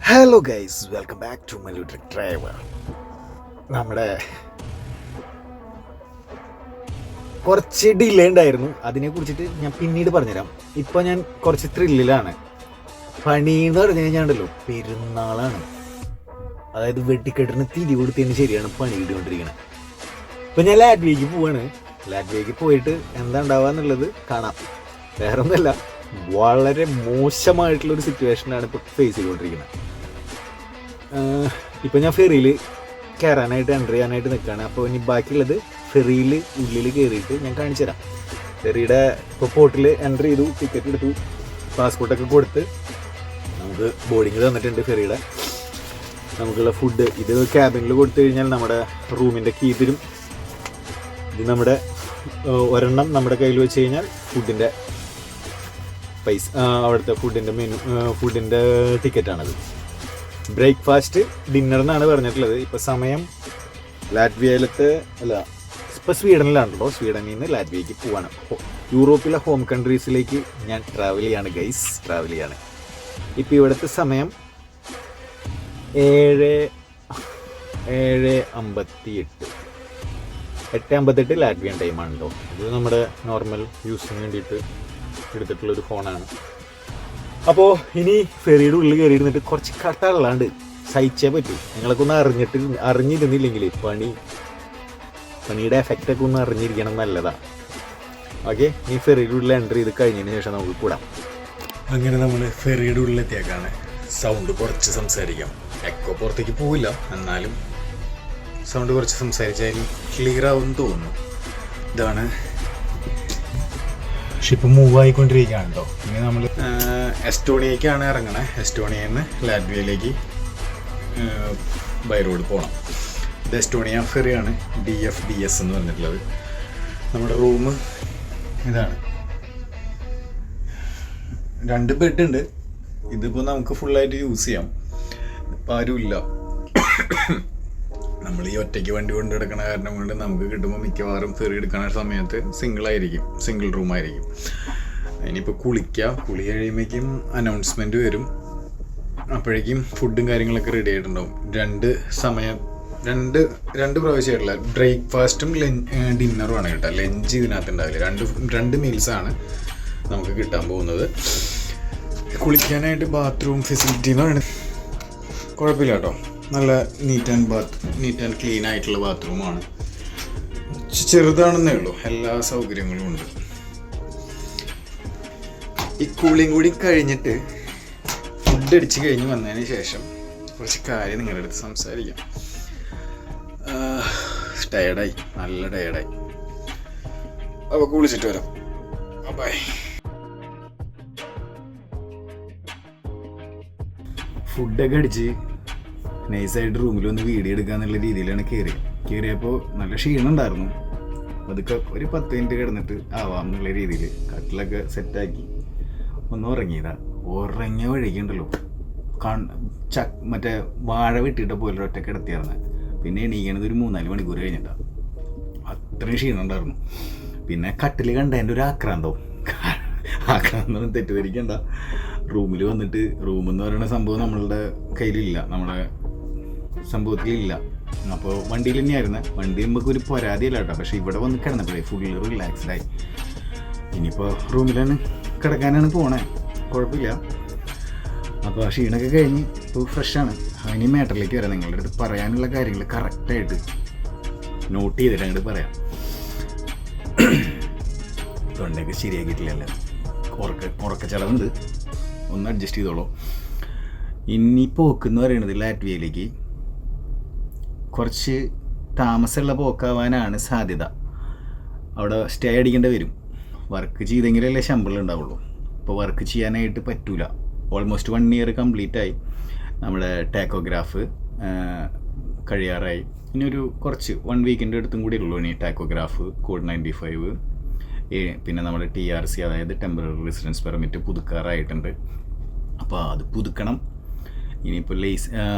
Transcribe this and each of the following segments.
Hello guys, welcome back to my little driver. നമ്മുടെ കുറച്ച് delay ഉണ്ടായിരുന്നു, അതിനെ കുറിച്ചിട്ട് ഞാൻ പിന്നീട് പറഞ്ഞുതരാം. ഇപ്പോൾ ഞാൻ കുറച്ച് ത്രില്ലിലാണ്. പണി എന്ന് പറഞ്ഞു കഴിഞ്ഞാൽ ഉണ്ടല്ലോ, പെരുന്നാളാണ്. അതായത് വെട്ടിക്കെട്ടിന് തിരി കൊടുത്തതിന് ശരിയാണ് പണി ഇട്ടുകൊണ്ടിരിക്കുന്നത്. ഇപ്പം ഞാൻ ലാറ്റ്വിയയ്ക്ക് പോവാണ്. ലാറ്റ്വിയയ്ക്ക് പോയിട്ട് എന്താ ഉണ്ടാവുക എന്നുള്ളത് കാണാം. വേറെ ഒന്നുമല്ല, വളരെ മോശമായിട്ടുള്ളൊരു സിറ്റുവേഷനാണ് ഇപ്പോൾ ഫേസ് ചെയ്തുകൊണ്ടിരിക്കുന്നത്. ഇപ്പം ഞാൻ ഫെറിയിൽ കയറാനായിട്ട് എൻ്റർ ചെയ്യാനായിട്ട് നിൽക്കുകയാണ്. അപ്പോൾ ഇനി ബാക്കിയുള്ളത് ഫെറിയിൽ ഉള്ളിൽ കയറിയിട്ട് ഞാൻ കാണിച്ചു തരാം. ഫെറിയുടെ ഇപ്പോൾ പോർട്ടിൽ എൻ്റർ ചെയ്തു, ടിക്കറ്റ് എടുത്തു, പാസ്പോർട്ടൊക്കെ കൊടുത്ത് നമുക്ക് ബോർഡിങ് തന്നിട്ടുണ്ട്. ഫെറിയുടെ നമുക്കുള്ള ഫുഡ് ഇത് ക്യാബിനിൽ കൊടുത്തു കഴിഞ്ഞാൽ നമ്മുടെ റൂമിൻ്റെ കീ തരും. ഇത് നമ്മുടെ ഒരെണ്ണം നമ്മുടെ കയ്യിൽ വെച്ച് കഴിഞ്ഞാൽ ഫുഡിൻ്റെ പൈസ, അവിടുത്തെ ഫുഡിൻ്റെ ടിക്കറ്റാണത്. ബ്രേക്ക്ഫാസ്റ്റ് ഡിന്നർ എന്നാണ് പറഞ്ഞിട്ടുള്ളത്. ഇപ്പോൾ സമയം ലാറ്റ്വിയയിലത്തെ ഇപ്പോൾ സ്വീഡനിലാണല്ലോ. സ്വീഡനിൽ നിന്ന് ലാറ്റ്വിയയ്ക്ക് പോവാണ്. യൂറോപ്പിലെ ഹോം കൺട്രീസിലേക്ക് ഞാൻ ട്രാവൽ ചെയ്യാണ് ഗൈസ്, ട്രാവൽ ചെയ്യാണ്. ഇപ്പോൾ ഇവിടുത്തെ സമയം 8:58 ലാറ്റ്വിയൻ ടൈമാണല്ലോ. ഇത് നമ്മുടെ നോർമൽ യൂസിന് വേണ്ടിയിട്ട് എടുത്തിട്ടുള്ളൊരു ഫോണാണ്. അപ്പോൾ ഇനി ഫെറിയുടെ ഉള്ളിൽ കയറിയിരുന്നിട്ട് കുറച്ച് കട്ടകളാണ്ട് സഹിച്ചേ പറ്റൂ. നിങ്ങളൊക്കെ ഒന്ന് അറിഞ്ഞിരുന്നില്ലെങ്കിൽ പണിയുടെ എഫക്റ്റൊക്കെ ഒന്ന് അറിഞ്ഞിരിക്കണം, നല്ലതാണ്. ഓക്കെ, ഈ ഫെറിയുടെ ഉള്ളിൽ എൻ്റർ ചെയ്ത് കഴിഞ്ഞതിന് ശേഷം നമുക്ക് കൂടാം. അങ്ങനെ നമ്മൾ ഫെറിയുടെ ഉള്ളിലെത്തിയേക്കാണ്. സൗണ്ട് കുറച്ച് സംസാരിക്കാം. എക്കോ പുറത്തേക്ക് പോവില്ല, എന്നാലും സൗണ്ട് കുറച്ച് സംസാരിച്ചാലും ക്ലിയർ ആവുമെന്ന് തോന്നുന്നു. ഇതാണ് ഷിപ്പ് മൂവ് ആയിക്കൊണ്ടിരിക്കുകയാണ് കേട്ടോ. ഇനി നമ്മൾ എസ്റ്റോണിയയ്ക്കാണ് ഇറങ്ങണേ. എസ്റ്റോണിയയിൽ നിന്ന് ലാറ്റ്വിയയിലേക്ക് ബൈ റോഡ് പോകണം. ഇത് എസ്റ്റോണിയ ഫെറിയാണ്, DFDS എന്ന് പറഞ്ഞിട്ടുള്ളത്. നമ്മുടെ റൂം ഇതാണ്. 2 ബെഡ് ഉണ്ട്. ഇതിപ്പോൾ നമുക്ക് ഫുള്ളായിട്ട് യൂസ് ചെയ്യാം. ഇപ്പം ആരുമില്ല. നമ്മൾ ഈ ഒറ്റയ്ക്ക് വണ്ടി കൊണ്ട് എടുക്കണ കാരണം കൊണ്ട് നമുക്ക് കിട്ടുമ്പോൾ മിക്കവാറും ഫെറി എടുക്കുന്ന സമയത്ത് സിംഗിൾ റൂമായിരിക്കും. ഇനിയിപ്പോൾ കുളി കഴിയുമ്പോഴേക്കും അനൗൺസ്മെൻറ്റ് വരും. അപ്പോഴേക്കും ഫുഡും കാര്യങ്ങളൊക്കെ റെഡി ആയിട്ടുണ്ടാവും. രണ്ട് പ്രാവശ്യമായിട്ടുള്ള ബ്രേക്ക്ഫാസ്റ്റും ഡിന്നറുമാണ് കേട്ടോ. ലഞ്ച് ഇതിനകത്ത് ഉണ്ടാവില്ല. രണ്ട് മീൽസാണ് നമുക്ക് കിട്ടാൻ പോകുന്നത്. കുളിക്കാനായിട്ട് ബാത്റൂം ഫെസിലിറ്റി എന്ന് പറയുന്നത് കുഴപ്പമില്ല കേട്ടോ. നല്ല നീറ്റ് ആൻഡ് ക്ലീൻ ആയിട്ടുള്ള ബാത്റൂമാണ്. ചെറുതാണെന്നേ ഉള്ളൂ, എല്ലാ സൗകര്യങ്ങളും ഉണ്ട്. ഈ കൂളിങ് കൂടി കഴിഞ്ഞിട്ട് ഫുഡ് അടിച്ച് കഴിഞ്ഞ് വന്നതിന് ശേഷം കുറച്ച് കാര്യം നിങ്ങളുടെ അടുത്ത് സംസാരിക്കാം. ടയർഡായി, നല്ല ടയർഡായി. അപ്പോൾ കുളിച്ചിട്ട് വരാം. ബൈ. ഫുഡൊക്കെ അടിച്ച് നൈസായിട്ട് റൂമിൽ ഒന്ന് വീഡിയോ എടുക്കുക എന്നുള്ള രീതിയിലാണ് കയറിയപ്പോൾ നല്ല ക്ഷീണം ഉണ്ടായിരുന്നു. അതൊക്കെ ഒരു 10 മിനിറ്റ് കിടന്നിട്ട് ആവാം എന്നുള്ള രീതിയിൽ കട്ടിലൊക്കെ സെറ്റാക്കി ഒന്ന് ഉറങ്ങിയതാണ്. ഉറങ്ങിയ വഴിക്കുണ്ടല്ലോ മറ്റേ വാഴ വെട്ടിയിട്ട പോലെ ഒറ്റ കിടത്തിയായിരുന്നു. പിന്നെ എണീക്കണത് ഒരു 3-4 മണിക്കൂർ കഴിഞ്ഞിട്ടാണ്. അത്രയും ക്ഷീണം ഉണ്ടായിരുന്നു. പിന്നെ കട്ടിൽ കണ്ടതിൻ്റെ ഒരു ആക്രാന്തം തെറ്റിദ്ധരിക്കണ്ട. റൂമിൽ വന്നിട്ട് റൂമെന്ന് പറയുന്ന സംഭവം നമ്മളുടെ കയ്യിലില്ല, നമ്മുടെ സംഭവത്തിലില്ല. അപ്പോൾ വണ്ടിയിൽ തന്നെയായിരുന്നു. വണ്ടി നമുക്ക് ഒരു പരാതിയല്ല കേട്ടോ. പക്ഷേ ഇവിടെ വന്ന് കിടന്നപ്പോഴേ ഫുള്ള് റിലാക്സ്ഡായി. ഇനിയിപ്പോൾ റൂമിലാണ് കിടക്കാനാണ് പോണേ, കുഴപ്പമില്ല. അപ്പോൾ ക്ഷീണമൊക്കെ കഴിഞ്ഞ് ഇപ്പോൾ ഫ്രഷാണ്. ഇനി മാറ്ററിലേക്ക് വരാം. നിങ്ങളുടെ അടുത്ത് പറയാനുള്ള കാര്യങ്ങൾ കറക്റ്റായിട്ട് നോട്ട് ചെയ്തിട്ട് അങ്ങോട്ട് പറയാം. തൊണ്ടയൊക്കെ ശരിയാക്കിയിട്ടില്ലല്ലോ, ഉറക്കച്ചളവുണ്ട്, ഒന്ന് അഡ്ജസ്റ്റ് ചെയ്തോളൂ. ഇനി പോക്കെന്ന് പറയുന്നത് ലാറ്റ്വിയയിലേക്ക് കുറച്ച് താമസമുള്ള പോക്കാവാനാണ് സാധ്യത. അവിടെ സ്റ്റേ അടിക്കേണ്ടി വരും. വർക്ക് ചെയ്തെങ്കിലല്ലേ ശമ്പളം ഉണ്ടാവുള്ളൂ. ഇപ്പോൾ വർക്ക് ചെയ്യാനായിട്ട് പറ്റൂല. ഓൾമോസ്റ്റ് 1 ഇയർ കംപ്ലീറ്റ് ആയി. നമ്മുടെ ടാക്കോഗ്രാഫ് കഴിയാറായി. ഇനി ഒരു കുറച്ച് 1 വീക്കിൻ്റെ അടുത്തും കൂടി ഉള്ളൂ ഇനി ടാക്കോഗ്രാഫ്, കോഡ് 95, പിന്നെ നമ്മുടെ TRC അതായത് ടെമ്പററി റെസിഡൻസ് പെർമിറ്റ് പുതുക്കാറായിട്ടുണ്ട്. അപ്പോൾ അത് പുതുക്കണം. ഇനിയിപ്പോൾ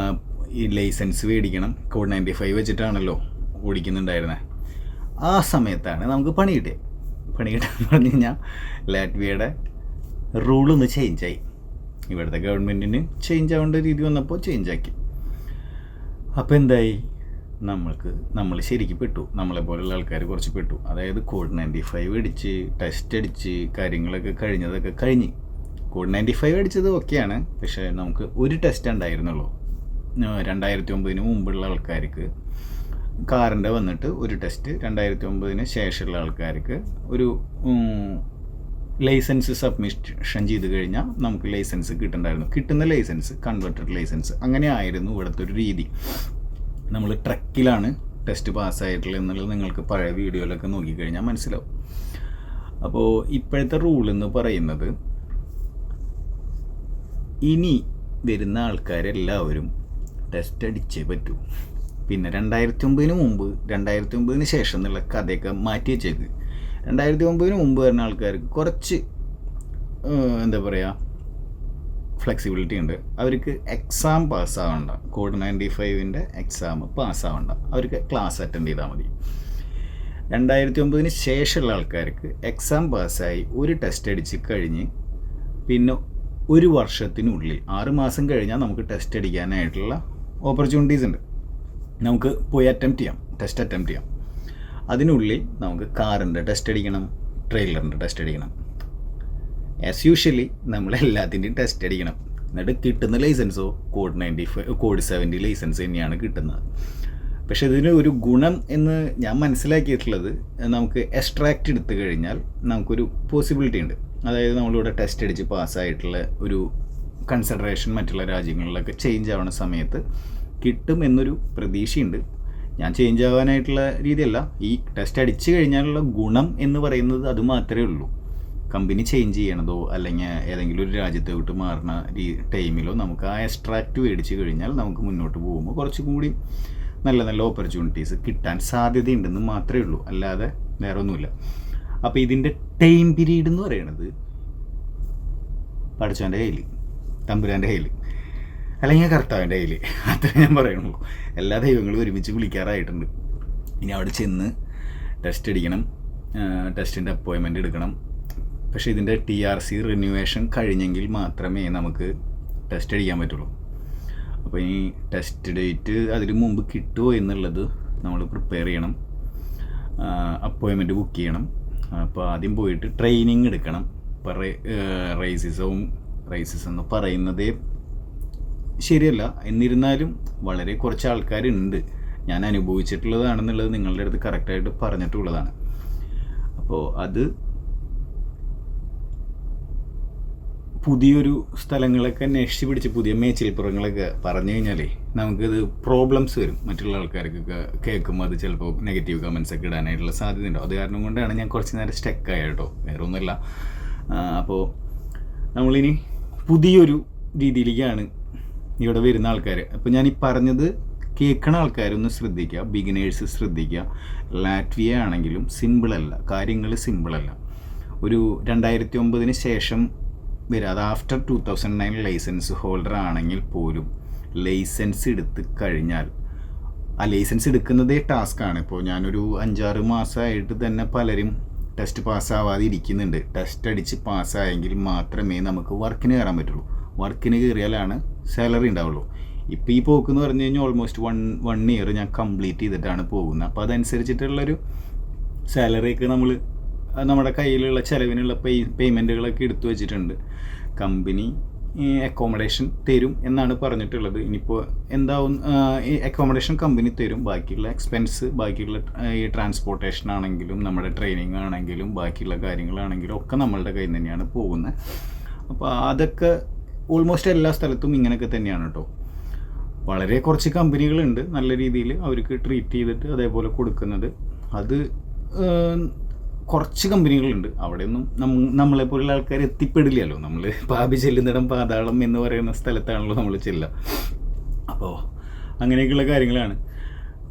ഈ ലൈസൻസ് മേടിക്കണം. കോഡ് 95 വെച്ചിട്ടാണല്ലോ ഓടിക്കുന്നുണ്ടായിരുന്നത്. ആ സമയത്താണ് നമുക്ക് പണി കിട്ടിയെന്ന് പറഞ്ഞു കഴിഞ്ഞാൽ ലാറ്റ്വിയയുടെ റൂളൊന്ന് ചേഞ്ചായി. ഇവിടുത്തെ ഗവൺമെൻറ്റിന് ചേഞ്ച് ആവേണ്ട രീതി വന്നപ്പോൾ ചേഞ്ച് ആക്കി. അപ്പോൾ എന്തായി, നമ്മൾ ശരിക്കും പെട്ടു. നമ്മളെപ്പോലുള്ള ആൾക്കാർ കുറച്ച് പെട്ടു. അതായത് COVID-95 അടിച്ച് ടെസ്റ്റ് അടിച്ച് കാര്യങ്ങളൊക്കെ കഴിഞ്ഞതൊക്കെ കഴിഞ്ഞ്. COVID-95 അടിച്ചത് ഓക്കെയാണ്, പക്ഷേ നമുക്ക് ഒരു ടെസ്റ്റ് ഉണ്ടായിരുന്നുള്ളൂ. 2009 മുമ്പുള്ള ആൾക്കാർക്ക് കാറിൻ്റെ വന്നിട്ട് ഒരു ടെസ്റ്റ്, 2009 ശേഷമുള്ള ആൾക്കാർക്ക് ഒരു ലൈസൻസ് സബ്മിഷൻ ചെയ്ത് കഴിഞ്ഞാൽ നമുക്ക് ലൈസൻസ് കിട്ടുന്നുണ്ടായിരുന്നു. കിട്ടുന്ന ലൈസൻസ് കൺവെർട്ടഡ് ലൈസൻസ്, അങ്ങനെ ആയിരുന്നു ഇവിടുത്തെ ഒരു രീതി. നമ്മൾ ട്രക്കിലാണ് ടെസ്റ്റ് പാസ്സായിട്ടുള്ളത് എന്നുള്ളത് നിങ്ങൾക്ക് പഴയ വീഡിയോയിലൊക്കെ നോക്കിക്കഴിഞ്ഞാൽ മനസ്സിലാവും. അപ്പോൾ ഇപ്പോഴത്തെ റൂൾ എന്ന് പറയുന്നത്, ഇനി വരുന്ന ആൾക്കാരെല്ലാവരും ടെസ്റ്റ് അടിച്ചേ പറ്റൂ. പിന്നെ 2009 മുമ്പ് 2009 ശേഷം എന്നുള്ള കഥയൊക്കെ മാറ്റി വെച്ചേക്ക്. 2009 മുമ്പ് വരുന്ന ആൾക്കാർക്ക് കുറച്ച് എന്താ പറയുക ഫ്ലെക്സിബിലിറ്റി ഉണ്ട്. അവർക്ക് എക്സാം പാസ്സാവണ്ട, COVID-95 എക്സാം പാസ്സാവണ്ട, അവർക്ക് ക്ലാസ് അറ്റൻഡ് ചെയ്താൽ മതി. 2009 ശേഷമുള്ള ആൾക്കാർക്ക് എക്സാം പാസ്സായി ഒരു ടെസ്റ്റ് അടിച്ച് കഴിഞ്ഞ് പിന്നെ ഒരു വർഷത്തിനുള്ളിൽ 6 മാസം കഴിഞ്ഞാൽ നമുക്ക് ടെസ്റ്റ് അടിക്കാനായിട്ടുള്ള ഓപ്പർച്യൂണിറ്റീസ് ഉണ്ട്. നമുക്ക് പോയി ടെസ്റ്റ് അറ്റംപ്റ്റ് ചെയ്യാം. അതിനുള്ളിൽ നമുക്ക് കാറിൻ്റെ ടെസ്റ്റ് അടിക്കണം, ട്രെയിലറിൻ്റെ ടെസ്റ്റ് അടിക്കണം. ആസ് യൂഷ്വലി നമ്മൾ എല്ലാത്തിൻ്റെയും ടെസ്റ്റ് അടിക്കണം. എന്നിട്ട് കിട്ടുന്ന ലൈസൻസോ COVID-70 ലൈസൻസ് തന്നെയാണ് കിട്ടുന്നത്. പക്ഷേ ഇതിന് ഒരു ഗുണം എന്ന് ഞാൻ മനസ്സിലാക്കിയിട്ടുള്ളത്, നമുക്ക് എക്സ്ട്രാക്റ്റ് എടുത്തു കഴിഞ്ഞാൽ നമുക്കൊരു പോസിബിലിറ്റി ഉണ്ട്. അതായത് നമ്മളിവിടെ ടെസ്റ്റ് അടിച്ച് പാസ്സായിട്ടുള്ള ഒരു കൺസിഡറേഷൻ മറ്റുള്ള രാജ്യങ്ങളിലൊക്കെ ചേഞ്ച് ആവുന്ന സമയത്ത് കിട്ടും എന്നൊരു പ്രതീക്ഷയുണ്ട്. ഞാൻ ചേഞ്ച് ആവാനായിട്ടുള്ള രീതിയല്ല, ഈ ടെസ്റ്റ് അടിച്ചു കഴിഞ്ഞാലുള്ള ഗുണം എന്ന് പറയുന്നത് അത് മാത്രമേ ഉള്ളൂ. കമ്പനി ചേഞ്ച് ചെയ്യണതോ അല്ലെങ്കിൽ ഏതെങ്കിലും ഒരു രാജ്യത്തോട്ട് മാറുന്ന ടൈമിലോ നമുക്ക് ആ എക്സ്ട്രാക്റ്റ് മേടിച്ച് കഴിഞ്ഞാൽ നമുക്ക് മുന്നോട്ട് പോകുമ്പോൾ കുറച്ചും കൂടി നല്ല നല്ല ഓപ്പർച്യൂണിറ്റീസ് കിട്ടാൻ സാധ്യതയുണ്ടെന്ന് മാത്രമേ ഉള്ളൂ, അല്ലാതെ വേറെ ഒന്നുമില്ല. അപ്പോൾ ഇതിൻ്റെ ടൈം പീരീഡ് എന്ന് പറയുന്നത് പഠിച്ചവൻ്റെ കയ്യിൽ, തമ്പുരാൻ്റെ കയ്യിൽ, അല്ലെങ്കിൽ കർത്താവിൻ്റെ കയ്യിൽ, അത്രേ ഞാൻ പറയുള്ളൂ. എല്ലാ ദൈവങ്ങളും ഒരുമിച്ച് വിളിക്കാറായിട്ടുണ്ട്. ഇനി അവിടെ ചെന്ന് ടെസ്റ്റ് അടിക്കണം, ടെസ്റ്റിൻ്റെ അപ്പോയിൻമെൻറ്റ് എടുക്കണം. പക്ഷേ ഇതിൻ്റെ TRC റിന്യൂവേഷൻ കഴിഞ്ഞെങ്കിൽ മാത്രമേ നമുക്ക് ടെസ്റ്റ് അടിക്കാൻ പറ്റുള്ളൂ. അപ്പോൾ ഈ ടെസ്റ്റ് ഡേറ്റ് അതിന് മുമ്പ് കിട്ടുമോ എന്നുള്ളത് നമ്മൾ പ്രിപ്പയർ ചെയ്യണം, അപ്പോയിൻമെൻറ്റ് ബുക്ക് ചെയ്യണം. അപ്പോൾ ആദ്യം പോയിട്ട് ട്രെയിനിങ് എടുക്കണം. ഇപ്പോൾ റേസിസം എന്ന് പറയുന്നതേ ശരിയല്ല, എന്നിരുന്നാലും വളരെ കുറച്ച് ആൾക്കാരുണ്ട്. ഞാൻ അനുഭവിച്ചിട്ടുള്ളതാണെന്നുള്ളത് നിങ്ങളുടെ അടുത്ത് കറക്റ്റായിട്ട് പറഞ്ഞിട്ടുള്ളതാണ്. അപ്പോൾ അത് പുതിയൊരു സ്ഥലങ്ങളൊക്കെ അന്വേഷിച്ച് പിടിച്ച് പുതിയ മേച്ചിൽപ്പുറങ്ങളൊക്കെ പറഞ്ഞു കഴിഞ്ഞാലേ നമുക്കത് പ്രോബ്ലംസ് വരും. മറ്റുള്ള ആൾക്കാർക്കൊക്കെ കേൾക്കുമ്പോൾ അത് ചിലപ്പോൾ നെഗറ്റീവ് കമൻസ് ഒക്കെ ഇടാനായിട്ടുള്ള സാധ്യതയുണ്ടോ. അത് കാരണം കൊണ്ടാണ് ഞാൻ കുറച്ച് നേരം സ്റ്റക്കായ കേട്ടോ, വേറെ ഒന്നുമില്ല. അപ്പോൾ നമ്മളിനി പുതിയൊരു രീതിയിലേക്കാണ് ഇവിടെ വരുന്ന ആൾക്കാർ. അപ്പോൾ ഞാൻ ഈ പറഞ്ഞത് കേൾക്കണ ആൾക്കാരൊന്ന് ശ്രദ്ധിക്കുക, ബിഗിനേഴ്സ് ശ്രദ്ധിക്കുക. ലാറ്റ്വിയ ആണെങ്കിലും സിമ്പിളല്ല, കാര്യങ്ങൾ സിമ്പിളല്ല. ഒരു 2009 ശേഷം വരിക, അത് ആഫ്റ്റർ 2009 ലൈസൻസ് ഹോൾഡർ ആണെങ്കിൽ പോലും ലൈസൻസ് എടുത്ത് കഴിഞ്ഞാൽ ആ ലൈസൻസ് എടുക്കുന്നതേ ടാസ്ക്കാണ്. ഇപ്പോൾ ഞാനൊരു 5-6 മാസമായിട്ട് തന്നെ പലരും ടെസ്റ്റ് പാസ്സാവാതെ ഇരിക്കുന്നുണ്ട്. ടെസ്റ്റ് അടിച്ച് പാസ്സായെങ്കിൽ മാത്രമേ നമുക്ക് വർക്കിന് കയറാൻ പറ്റുള്ളൂ. വർക്കിന് കയറിയാലാണ് സാലറി ഉണ്ടാവുള്ളൂ. ഇപ്പോൾ ഈ പോക്കെന്ന് പറഞ്ഞു കഴിഞ്ഞാൽ ഓൾമോസ്റ്റ് വൺ ഇയർ ഞാൻ കംപ്ലീറ്റ് ചെയ്തിട്ടാണ് പോകുന്നത്. അപ്പോൾ അതനുസരിച്ചിട്ടുള്ളൊരു സാലറിയൊക്കെ നമ്മൾ നമ്മുടെ കയ്യിലുള്ള ചിലവിനുള്ള പേയ്മെൻറ്റുകളൊക്കെ എടുത്തു വെച്ചിട്ടുണ്ട്. കമ്പനി അക്കോമഡേഷൻ തരും എന്നാണ് പറഞ്ഞിട്ടുള്ളത്. ഇനിയിപ്പോൾ എന്താവും, ഈ അക്കോമഡേഷൻ കമ്പനി തരും. ബാക്കിയുള്ള എക്സ്പെൻസ്, ബാക്കിയുള്ള ഈ ട്രാൻസ്പോർട്ടേഷൻ ആണെങ്കിലും നമ്മുടെ ട്രെയിനിങ് ആണെങ്കിലും ബാക്കിയുള്ള കാര്യങ്ങളാണെങ്കിലും ഒക്കെ നമ്മളുടെ കയ്യിൽ നിന്ന് തന്നെയാണ് പോകുന്നത്. അപ്പോൾ അതൊക്കെ ഓൾമോസ്റ്റ് എല്ലാ സ്ഥലത്തും ഇങ്ങനെയൊക്കെ തന്നെയാണ് കേട്ടോ. വളരെ കുറച്ച് കമ്പനികളുണ്ട് നല്ല രീതിയിൽ അവർക്ക് ട്രീറ്റ് ചെയ്തിട്ട് അതേപോലെ കൊടുക്കുന്നത്. അത് കുറച്ച് കമ്പനികളുണ്ട്, അവിടെയൊന്നും നമ്മളെപ്പോലുള്ള ആൾക്കാർ എത്തിപ്പെടില്ലല്ലോ. നമ്മൾ പാപി ചെല്ലുന്നിടം പാതാളം എന്ന് പറയുന്ന സ്ഥലത്താണല്ലോ നമ്മൾ ചെല്ലുക. അപ്പോൾ അങ്ങനെയൊക്കെയുള്ള കാര്യങ്ങളാണ്.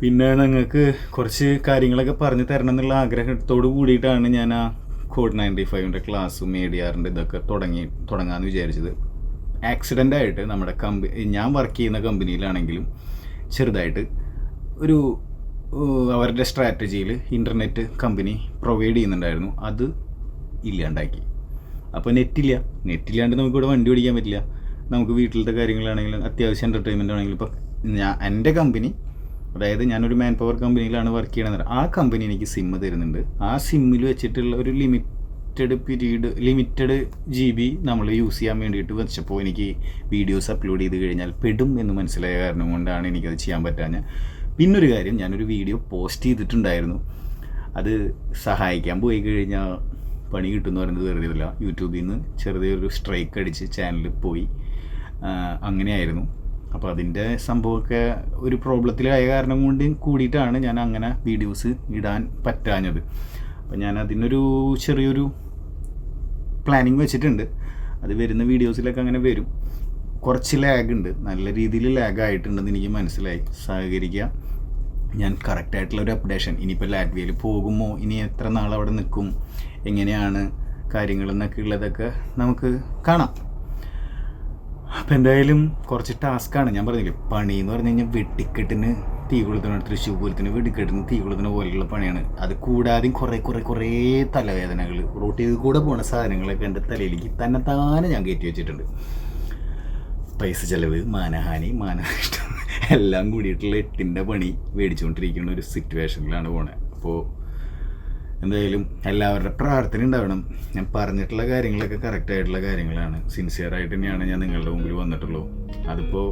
പിന്നെ നിങ്ങൾക്ക് കുറച്ച് കാര്യങ്ങളൊക്കെ പറഞ്ഞു തരണം എന്നുള്ള ആഗ്രഹത്തോട് കൂടിയിട്ടാണ് ഞാൻ ആ COVID-95 ക്ലാസ്സും ADRൻ്റെ ഇതൊക്കെ തുടങ്ങാമെന്ന് വിചാരിച്ചത്. ആക്സിഡൻ്റായിട്ട് നമ്മുടെ ഞാൻ വർക്ക് ചെയ്യുന്ന കമ്പനിയിലാണെങ്കിലും ചെറുതായിട്ട് ഒരു അവരുടെ സ്ട്രാറ്റജിയിൽ ഇൻ്റർനെറ്റ് കമ്പനി പ്രൊവൈഡ് ചെയ്യുന്നുണ്ടായിരുന്നു, അത് ഇല്ലാണ്ടാക്കി. അപ്പോൾ നെറ്റില്ലാണ്ട് നമുക്കിവിടെ വണ്ടി ഓടിക്കാൻ പറ്റില്ല. നമുക്ക് വീട്ടിലത്തെ കാര്യങ്ങളാണെങ്കിലും അത്യാവശ്യം എൻ്റർടൈൻമെൻ്റ് ആണെങ്കിലും ഇപ്പോൾ എൻ്റെ കമ്പനി, അതായത് ഞാനൊരു മാൻ പവർ കമ്പനിയിലാണ് വർക്ക് ചെയ്യണമെന്ന്. ആ കമ്പനി എനിക്ക് സിമ്മ് തരുന്നുണ്ട്. ആ സിമ്മിൽ വെച്ചിട്ടുള്ള ഒരു ലിമിറ്റഡ് GB നമ്മൾ യൂസ് ചെയ്യാൻ വേണ്ടിയിട്ട് വെച്ചപ്പോൾ എനിക്ക് വീഡിയോസ് അപ്ലോഡ് ചെയ്ത് കഴിഞ്ഞാൽ പെടും എന്ന് മനസ്സിലായ കാരണം കൊണ്ടാണ് എനിക്കത് ചെയ്യാൻ പറ്റാഞ്ഞ. പിന്നൊരു കാര്യം, ഞാനൊരു വീഡിയോ പോസ്റ്റ് ചെയ്തിട്ടുണ്ടായിരുന്നു. അത് സഹായിക്കാൻ പോയി കഴിഞ്ഞാൽ പണി കിട്ടുമെന്ന് പറയുന്നത് വെറുതെ ഇല്ല. യൂട്യൂബിൽ നിന്ന് ചെറിയൊരു സ്ട്രൈക്ക് അടിച്ച് ചാനൽ പോയി, അങ്ങനെയായിരുന്നു. അപ്പോൾ അതിൻ്റെ സംഭവമൊക്കെ ഒരു പ്രോബ്ലത്തിലായ കാരണം കൊണ്ട് കൂടിയിട്ടാണ് ഞാൻ അങ്ങനെ വീഡിയോസ് ഇടാൻ പറ്റാഞ്ഞത്. അപ്പോൾ ഞാൻ അതിനൊരു ചെറിയൊരു പ്ലാനിങ് വെച്ചിട്ടുണ്ട്. അത് വരുന്ന വീഡിയോസിലൊക്കെ അങ്ങനെ വരും. കുറച്ച് ലാഗുണ്ട്, നല്ല രീതിയിൽ ലാഗായിട്ടുണ്ടെന്ന് എനിക്ക് മനസ്സിലായി. സഹകരിക്കുക. ഞാൻ കറക്റ്റായിട്ടുള്ളൊരു അപ്ഡേഷൻ, ഇനിയിപ്പോൾ ലാറ്റ്വിയയിൽ പോകുമോ, ഇനി എത്ര നാൾ അവിടെ നിൽക്കും, എങ്ങനെയാണ് കാര്യങ്ങളെന്നൊക്കെ ഉള്ളതൊക്കെ നമുക്ക് കാണാം. അപ്പോൾ എന്തായാലും കുറച്ച് ടാസ്ക്കാണ്. ഞാൻ പറഞ്ഞില്ലേ, പണി എന്ന് പറഞ്ഞു കഴിഞ്ഞാൽ വെടിക്കെട്ടിന് തീ കൊളുത്തുന്ന, തൃശ്ശൂർ പൂരത്തിന് വെടിക്കെട്ടിന് തീ കൊളുത്തുന്ന പോലെയുള്ള പണിയാണ്. അത് കൂടാതെയും കുറേ തലവേദനകൾ, റോട്ടിൽ കൂടെ പോകുന്ന സാധനങ്ങളൊക്കെ എൻ്റെ തലയിലേക്ക് തന്നെ ഞാൻ കയറ്റി വെച്ചിട്ടുണ്ട്. പൈസ ചിലവ്, മാനനഷ്ടം എല്ലാം കൂടിയിട്ടുള്ള 8ൻ്റെ പണി മേടിച്ചുകൊണ്ടിരിക്കുന്ന ഒരു സിറ്റുവേഷനിലാണ് പോണത്. അപ്പോൾ എന്തായാലും എല്ലാവരുടെ പ്രാർത്ഥന ഉണ്ടാവണം. ഞാൻ പറഞ്ഞിട്ടുള്ള കാര്യങ്ങളൊക്കെ കറക്റ്റായിട്ടുള്ള കാര്യങ്ങളാണ്, സിൻസിയറായിട്ട് തന്നെയാണ് ഞാൻ നിങ്ങളുടെ മുമ്പിൽ വന്നിട്ടുള്ളൂ. അതിപ്പോൾ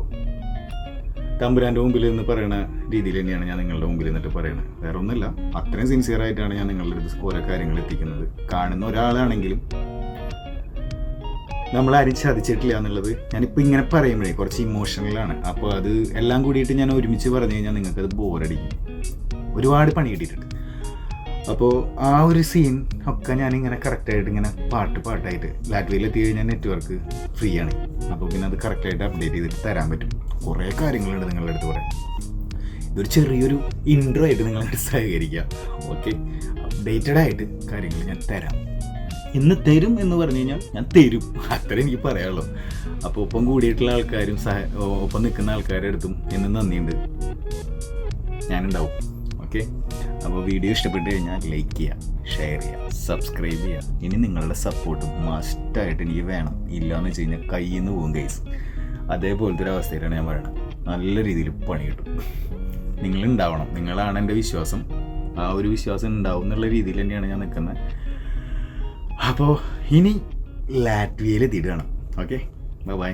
തമ്പുരാൻ്റെ മുമ്പിൽ എന്ന് പറയുന്ന രീതിയിൽ തന്നെയാണ് ഞാൻ നിങ്ങളുടെ മുമ്പിൽ നിന്നിട്ട് പറയുന്നത്. വേറെ ഒന്നുമില്ല, അത്രയും സിൻസിയറായിട്ടാണ് ഞാൻ നിങ്ങളുടെ അടുത്ത് ഓരോ കാര്യങ്ങൾ എത്തിക്കുന്നത്. കാണുന്ന ഒരാളാണെങ്കിലും നമ്മളാരും ചതിച്ചിട്ടില്ല എന്നുള്ളത് ഞാനിപ്പോൾ ഇങ്ങനെ പറയുമ്പോഴേ കുറച്ച് ഇമോഷണലാണ്. അപ്പോൾ അത് എല്ലാം കൂടിയിട്ട് ഞാൻ ഒരുമിച്ച് പറഞ്ഞു കഴിഞ്ഞാൽ നിങ്ങൾക്കത് ബോറടിക്കും. ഒരുപാട് പണി കിട്ടിയിട്ടുണ്ട്. അപ്പോൾ ആ ഒരു സീൻ ഒക്കെ ഞാനിങ്ങനെ കറക്റ്റായിട്ട് ഇങ്ങനെ പാട്ടായിട്ട് ലാറ്റ്വിയയിൽ എത്തി കഴിഞ്ഞാൽ നെറ്റ്വർക്ക് ഫ്രീ ആണ്. അപ്പോൾ പിന്നെ അത് കറക്റ്റായിട്ട് അപ്ഡേറ്റ് ചെയ്തിട്ട് തരാൻ പറ്റും. കുറേ കാര്യങ്ങളുണ്ട് നിങ്ങളുടെ അടുത്ത് പറയാൻ. ഇതൊരു ചെറിയൊരു ഇൻട്രോ ആയിട്ട് നിങ്ങളായിട്ട് സഹകരിക്കുക. ഓക്കെ, അപ്ഡേറ്റഡ് ആയിട്ട് കാര്യങ്ങൾ ഞാൻ തരാം. ഇന്ന് തരും എന്ന് പറഞ്ഞു കഴിഞ്ഞാൽ ഞാൻ തരും, അത്ര എനിക്ക് പറയാനുള്ളൂ. അപ്പോൾ ഒപ്പം കൂടിയിട്ടുള്ള ആൾക്കാരും ഒപ്പം നിൽക്കുന്ന ആൾക്കാരുടെ അടുത്തും എന്ന് നന്ദിയുണ്ട്. ഞാനുണ്ടാവും. ഓക്കെ, അപ്പോൾ വീഡിയോ ഇഷ്ടപ്പെട്ട് കഴിഞ്ഞാൽ ലൈക്ക് ചെയ്യുക, ഷെയർ ചെയ്യുക, സബ്സ്ക്രൈബ് ചെയ്യുക. ഇനി നിങ്ങളുടെ സപ്പോർട്ടും മസ്റ്റായിട്ട് എനിക്ക് വേണം. ഇല്ലയെന്ന് വെച്ച് കഴിഞ്ഞാൽ കയ്യിൽ നിന്ന് പോകും ഗൈസ്. അതേപോലത്തെ ഒരു അവസ്ഥയിലാണ് ഞാൻ പറയണത്. നല്ല രീതിയിൽ പണി കിട്ടും. നിങ്ങളുണ്ടാവണം, നിങ്ങളാണ് എൻ്റെ വിശ്വാസം. ആ ഒരു വിശ്വാസം ഉണ്ടാവും എന്നുള്ള രീതിയിൽ തന്നെയാണ് ഞാൻ നിൽക്കുന്നത്. അപ്പോൾ ഇനി ലാറ്റ്വിയയിൽ എത്തിയിട്ട് കാണാം. Okay, by.